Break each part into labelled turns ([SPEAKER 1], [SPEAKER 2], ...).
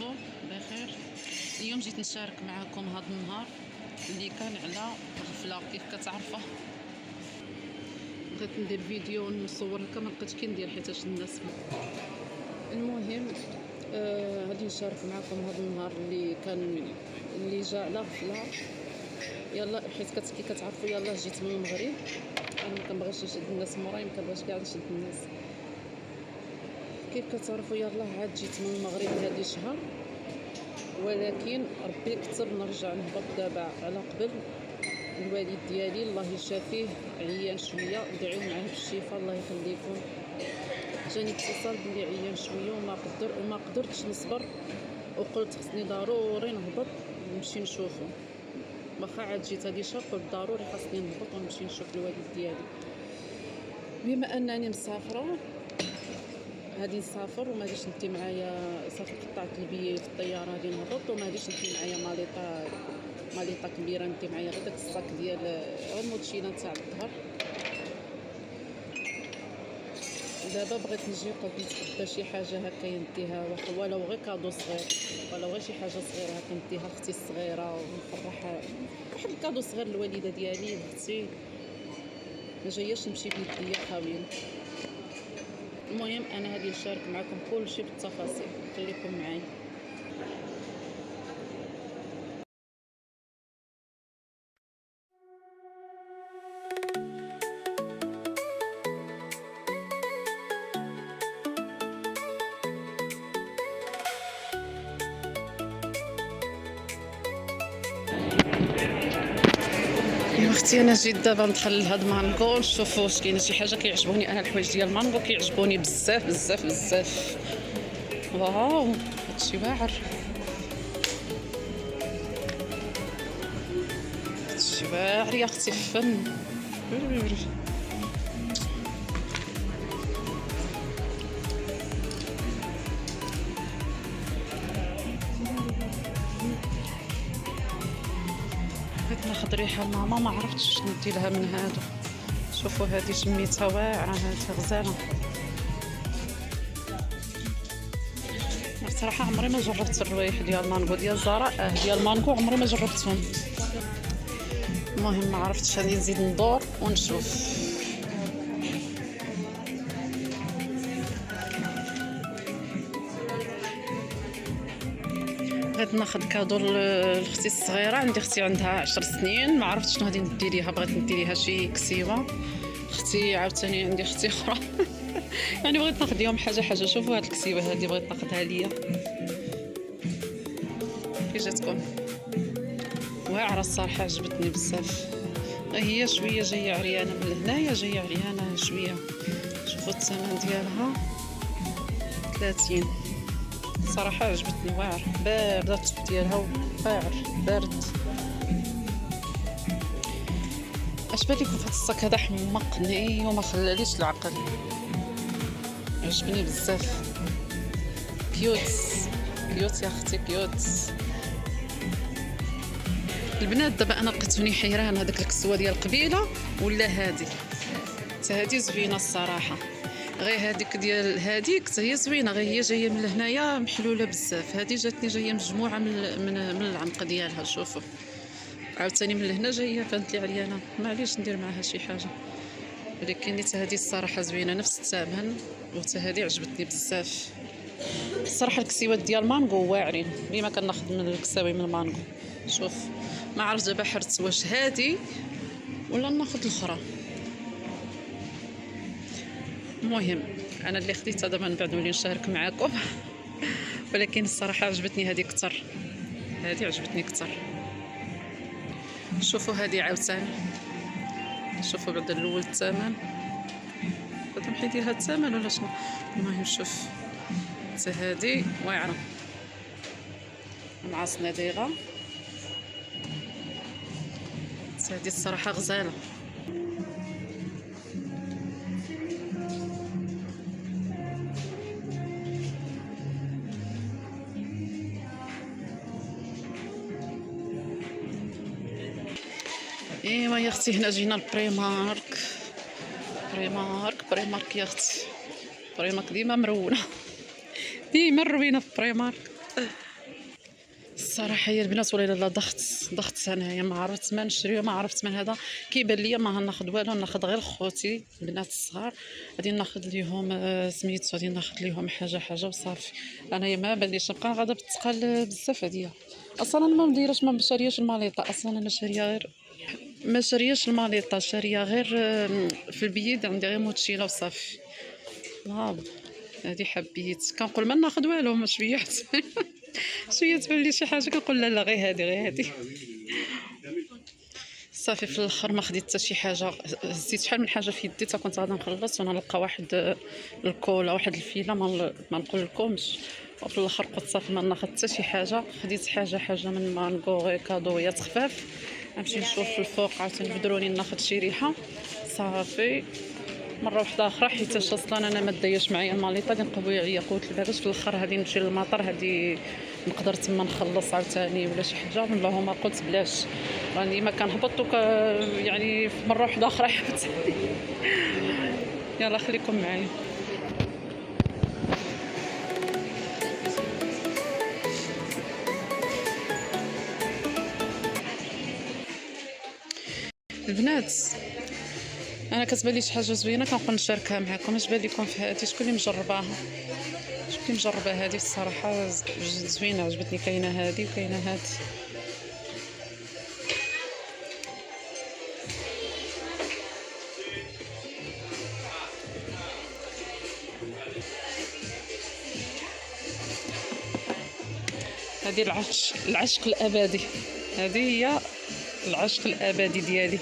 [SPEAKER 1] العصور بخير. اليوم جيت نشارك معكم هذا النهار اللي كان على غفله كيف كتعرفوا. بغيت ندير فيديو نصور هكا ما بقيتش كندير حيتاش الناس. المهم غادي نشارك معكم هذا النهار اللي جا على غفله. يلا حيت كي كتعرفوا يلا جيت من المغرب، انا ما كنبغيش نشد الناس موراي، ما كنبغيش كاع نشد الناس. كيف كتعرفوا يلا عاد جيت من المغرب هذه شهر، ولكن ربي كتب نرجع نهبط دابا على قبل. الوالد ديالي الله يشافيه عيان شويه، دعيو معاه بالشفاء الله يخليكم. جاني اتصال بلي عيان شويه وما قدرتش نصبر، وقلت خصني ضروري نهبط ونمشي نشوفه. واخا عاد جيت هذه شهر قلت ضروري خاصني نهبط ونمشي نشوف الوالد ديالي. بما انني مسافره غادي نسافر وما غاديش ندي معايا صافي، قطعت البي في الطياره غادي نهبط وما غاديش ندي معايا ماليطه كبيره، ندي معايا غير داك الصاك ديال الموتشيله تاع الظهر. دابا بغيت نجي قلت نتقدى شي حاجه هكا نديها، ولو غير كادو صغير، ولو غير شي حاجه صغيره هكا نديها اختي الصغيره ونفرحها، واحد الكادو صغير للوالده ديالي اختي. ما جاياش نمشي بيديا خاويين. المهم انا غادي نشارك معكم كل شيء بالتفاصيل، خليكم معايا. يا اختي انا جيت دابا ندخل لهاد مانغو نشوف واش كاينه شي حاجه كيعجبوني. انا الحوايج ديال المانغو كيعجبوني بزاف بزاف بزاف. واو هادشي واعر، هادشي واعر يا اختي فن. بغيت ناخذ ريحه ماما ما عرفتش واش ندي لها من هادو. شوفوا هذه سميتها واعره، هذه غزاله. بصراحه عمري ما جربت الروايح ديال المانغو ديال زهراء، ديال المانغو عمري ما جربتهم. المهم ما عرفتش، غادي نزيد ندور ونشوف. بغيت ناخذ كادو لاختي الصغيره، عندي اختي عندها 10 سنين، ما عرفتش شنو غادي ندير ليها. بغيت ندير ليها شي كسيوه. اختي عاوتاني عندي اختي اخرى يعني بغيت ناخذ لهم حاجه. شوفوا هاد الكسيوه هذه بغيت ناخذها ليا. كي جاتكم واعره الصراحه، عجبتني بزاف. هي شويه جايه عريانه من هنايا، جايه عريانه شويه. شوفوا الثمن ديالها 30. صراحه عجبتني، واعر بارده الطب ديالها، واعر بارد. اش بالكم في هذا الصاك هذا؟ حمقني وما خلاليش العقل، عجبني بزاف. كيوت كيوت يا اختي كيوت. البنات دابا انا لقيتوني حيران، هذاك الكسوه ديال قبيله ولا هذه؟ حتى هذه زوينه الصراحه، غير هذيك ديال هذيك حتى هي زوينه، غير هي جايه من هنايا محلوله بزاف. هذه جاتني جايه مجموعه من العنق ديالها. شوفوا عاوتاني من هنا جايه بانت لي عريانه، معليش ندير معها شي حاجه. ولكن حتى هذه الصراحه زوينه نفس الثمن، وحتى هذه عجبتني بزاف الصراحه. الكسيوات ديال مانغو واعرين، ديما كناخذ من الكساوي من المانغو. شوف ما عرفت دابا حرت واش هذه ولا ناخذ الاخرى. المهم انا اللي خديتها دابا من بعد نولي نشارك معكم ولكن الصراحه عجبتني هذه اكثر، هذه عجبتني اكثر. شوفوا هذه عاوتاني، شوفوا بعد الاول الثمن، بعد نحيد لها الثمن ولا شنو. المهم شوف حتى هذه واعره مع صناديغه. هذه الصراحه غزاله. ايوا يا اختي هنا جينا البريمارك. بريمارك يا اختي، بريمارك ديما مرونه، ديما روينه في بريمارك. الصراحه يا البنات ولا لا ضغط انايا ما عرفت ما نشري ما عرفت من هذا كيبان ليا ما غناخذ والو ناخذ غير خوتي البنات الصغار غادي ناخذ ليهم سميتو غادي ناخذ ليهم حاجه وصافي انايا ما باليش نبقى غادا بالثقال بزاف هادية اصلا ما مديرش ما شارياش الماليطه اصلا انا شاريه غير ما شارياش الماليطه شاريه غير في البيد عندي غير موتشيله وصافي ناض هادي حبيت كنقول ما ناخذ والو ما شويه حتى شويه تبان لي شي حاجه كنقول لا لا غير هادي صافي في الاخر ما خديت حتى شي حاجه هزيت شحال من حاجه في يدي حتى كنت غادا نخلص وانا نلقى واحد الكولا واحد الفيله ما نقول لكمش وفي الاخر قلت صافي ما ناخذ حتى شي حاجه خديت حاجه من مانغو غير كادويات خفاف نمشي نشوف في الفوق عاوتاني بدروني ناخذ شي ريحه صافي مره واحده اخرى حيت اصلا انا ما داياش معايا الماليطه اللي نقبوا عليا قوه الباغاج في الاخر هادي نمشي للمطار هادي نقدر تما نخلص عاوتاني ولا شي حاجه اللهم قلت بلاش راني ما كنهبط يعني مره واحده اخرى حبت يلا خليكم معايا البنات انا كتبان لي شي حاجه زوينه كنقول نشاركها معكم اش بان لكم في هذه شكون اللي مجرباها شكون اللي مجربه هذه الصراحه زوينه عجبتني كاينه هذه وكاينه هذه هذه العشق الابدي هذه هي العشق الابدي ديالي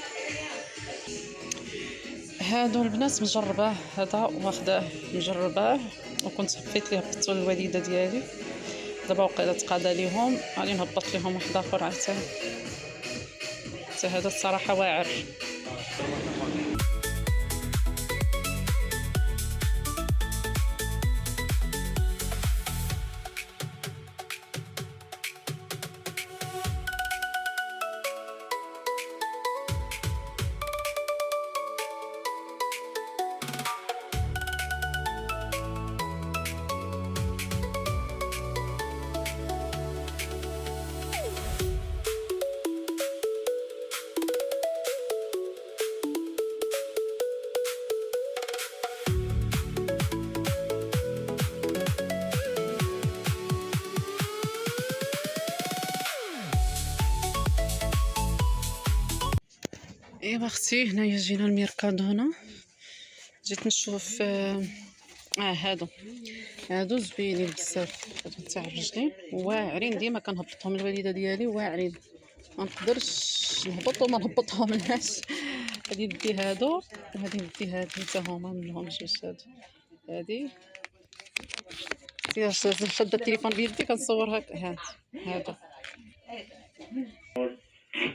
[SPEAKER 1] هادو البنات مجرباه هذا واخداه مجرباه وكنت حبيت ليه هبطته للوالده ديالي دابا وقيله تقاضى ليهم غادي نهبط ليهم واحد اخر عاوتاني حتى هذا الصراحه واعر ايوا اختي هنايا جينا الميركادونا جيت نشوف هادو زوينين بزاف هادو تاع الرجلين واعرين ديما كنهبطهم الوالده ديالي واعرين ما نقدرش نهبط وما نهبطهم لهاش غادي ندي هادو وغادي ندي هادو حتى هما منهم جوج هادي شاده التليفون بيدي كنصور هكا هادو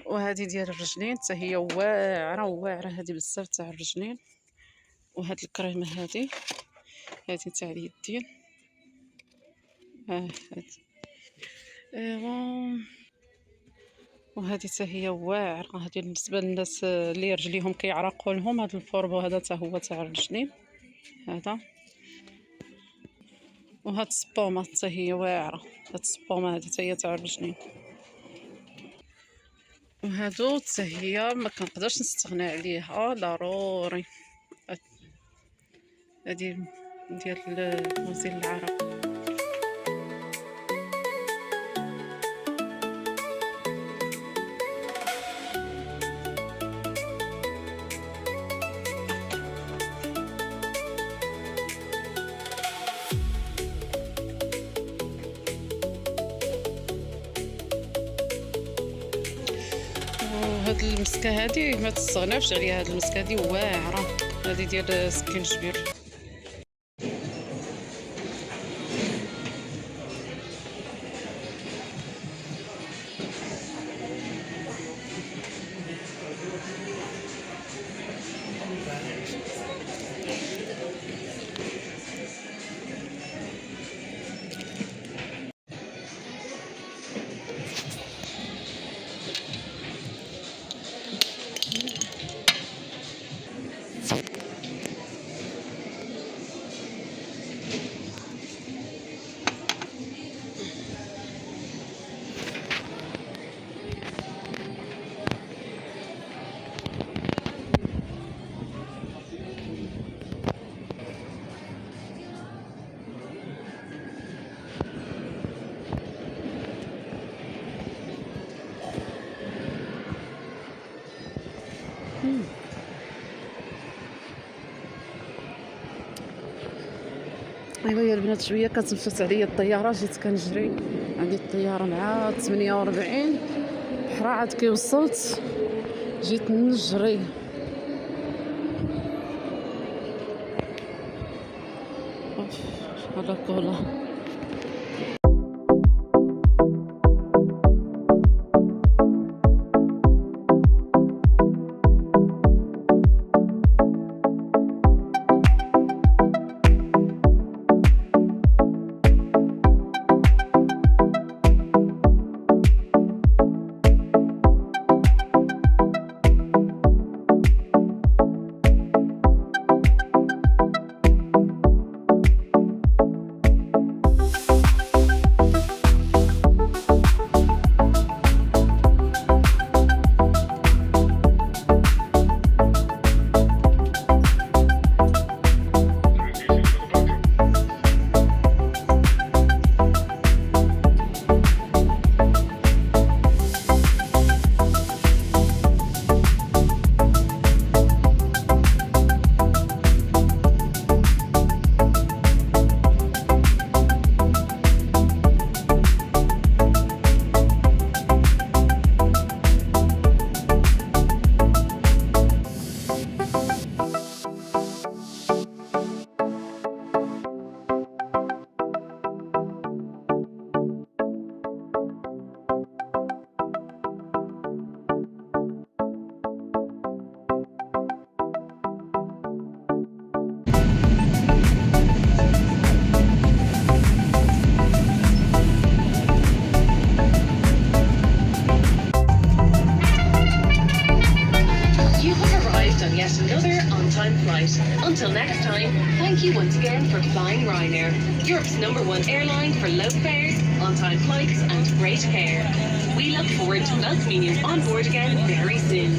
[SPEAKER 1] وهذه ديال الرجلين حتى هي واعره هذه بزاف تاع الرجلين وهاد الكريمه هذه تاع اليدين هذه وهذه حتى هي واعره هذه بالنسبه للناس اللي رجليهم كيعرقوا لهم هذا الفوربو هذا حتى هو تاع الرجلين هذا وهاد السبومه حتى هي واعره هاد السبومه هذه حتى هي تاع الرجلين وهادو حتى هي ما كنقدرش نستغنى عليها ضروري هذه ديال مزيل العرق هاد المسكه هادي ما تستغناوش عليها هاد المسكه هادي واعره هادي ديال سكينجبير ايوا يا البنات شويه كتنفس عليا الطياره، جيت كنجري عندي الطياره مع 48 بحرا عاد كي وصلت جيت نجري. هذا كولا
[SPEAKER 2] You have arrived on yet another on-time flight. Until next time, thank you once again for flying Ryanair, Europe's #1 airline for low fares, on-time flights and great care. We look forward to welcoming you on board again very soon.